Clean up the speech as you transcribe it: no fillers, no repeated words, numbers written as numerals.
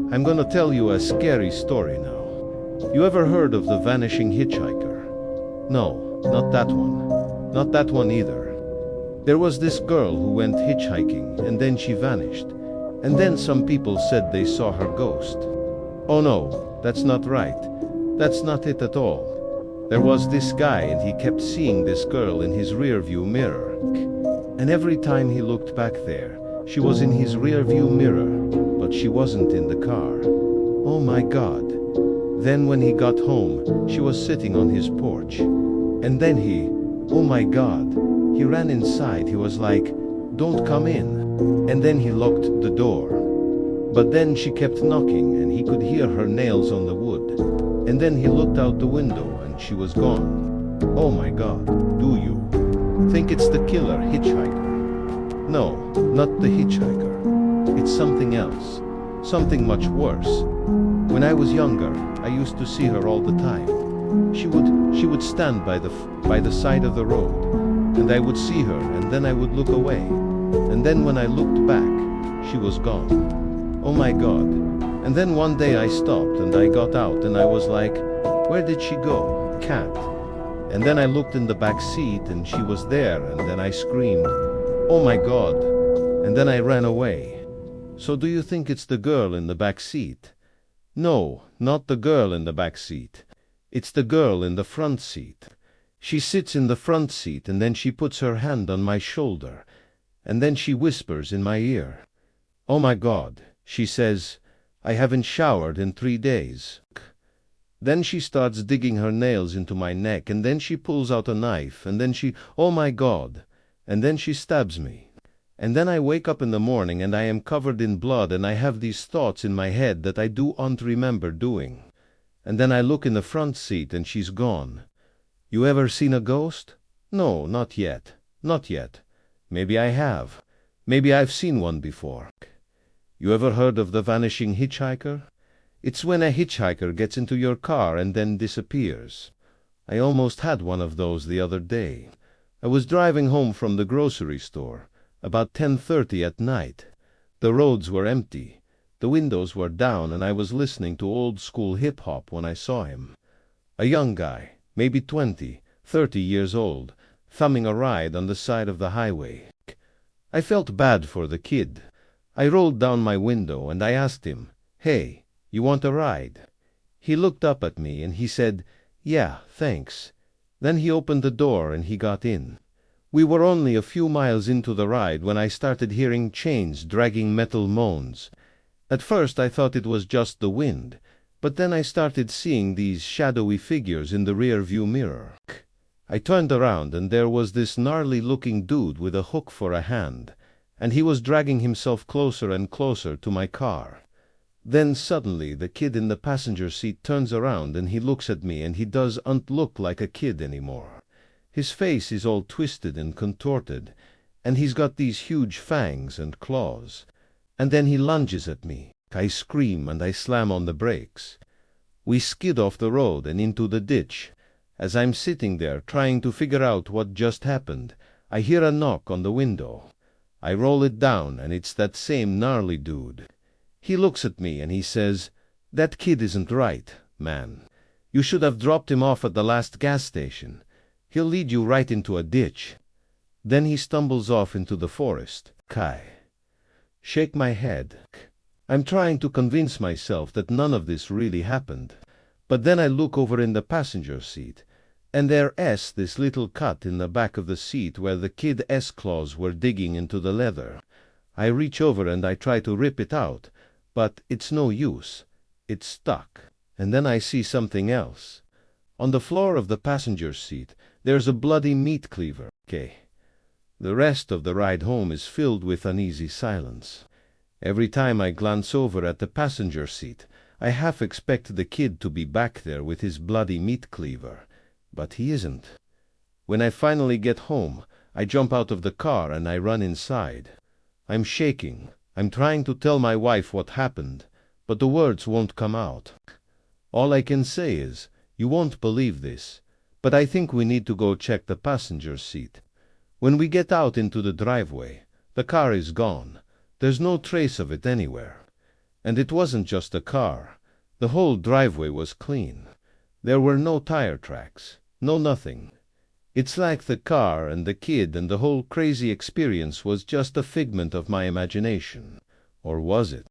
I'm gonna tell you a scary story now. You ever heard of the vanishing hitchhiker? No, not that one. Not that one either. There was this girl who went hitchhiking and then she vanished. And then some people said they saw her ghost. Oh no, that's not right. That's not it at all. There was this guy and he kept seeing this girl in his rearview mirror. And every time he looked back there, she was in his rearview mirror, but she wasn't in the car. Oh my God. Then when he got home, she was sitting on his porch. And then oh my God, he ran inside. He was like, "Don't come in." And then he locked the door. But then she kept knocking and he could hear her nails on the wood. And then he looked out the window and she was gone. Oh my God, do you think it's the killer hitchhiker? No, not the hitchhiker. It's something else. Something much worse. When I was younger, I used to see her all the time. She would stand by the side of the road, and I would see her and then I would look away. And then when I looked back, she was gone. Oh my God. And then one day I stopped and I got out and I was like, where did she go? Cat. And then I looked in the back seat and she was there and then I screamed, oh my God. And then I ran away. So do you think it's the girl in the back seat? No, not the girl in the back seat. It's the girl in the front seat. She sits in the front seat and then she puts her hand on my shoulder. And then she whispers in my ear. Oh my God, she says, I haven't showered in 3 days. Then she starts digging her nails into my neck and then she pulls out a knife and then oh my God, and then she stabs me. And then I wake up in the morning and I am covered in blood and I have these thoughts in my head that I don't remember doing. And then I look in the front seat and she's gone. You ever seen a ghost? No, not yet. Not yet. Maybe I have. Maybe I've seen one before. You ever heard of the vanishing hitchhiker? It's when a hitchhiker gets into your car and then disappears. I almost had one of those the other day. I was driving home from the grocery store, about 10:30 at night. The roads were empty. The windows were down and I was listening to old school hip-hop when I saw him. A young guy, maybe 20, 30 years old, thumbing a ride on the side of the highway. I felt bad for the kid. I rolled down my window and I asked him, "Hey, you want a ride?" He looked up at me and he said, "Yeah, thanks." Then he opened the door and he got in. We were only a few miles into the ride when I started hearing chains dragging metal moans. At first I thought it was just the wind, but then I started seeing these shadowy figures in the rear-view mirror. I turned around and there was this gnarly-looking dude with a hook for a hand, and he was dragging himself closer and closer to my car. Then suddenly the kid in the passenger seat turns around and he looks at me and he doesn't look like a kid anymore. His face is all twisted and contorted, and he's got these huge fangs and claws. And then he lunges at me. I scream and I slam on the brakes. We skid off the road and into the ditch. As I'm sitting there trying to figure out what just happened, I hear a knock on the window. I roll it down and it's that same gnarly dude. He looks at me and he says, "That kid isn't right, man. You should have dropped him off at the last gas station. He'll lead you right into a ditch." Then he stumbles off into the forest. Shake my head. I'm trying to convince myself that none of this really happened. But then I look over in the passenger seat, and there's this little cut in the back of the seat where the kid's claws were digging into the leather. I reach over and I try to rip it out, but it's no use. It's stuck. And then I see something else. On the floor of the passenger seat, there's a bloody meat cleaver. The rest of the ride home is filled with uneasy silence. Every time I glance over at the passenger seat, I half expect the kid to be back there with his bloody meat cleaver, but he isn't. When I finally get home, I jump out of the car and I run inside. I'm shaking. I'm trying to tell my wife what happened, but the words won't come out. All I can say is, "You won't believe this, but I think we need to go check the passenger seat." When we get out into the driveway, the car is gone. There's no trace of it anywhere. And it wasn't just a car. The whole driveway was clean. There were no tire tracks. No nothing. It's like the car and the kid and the whole crazy experience was just a figment of my imagination. Or was it?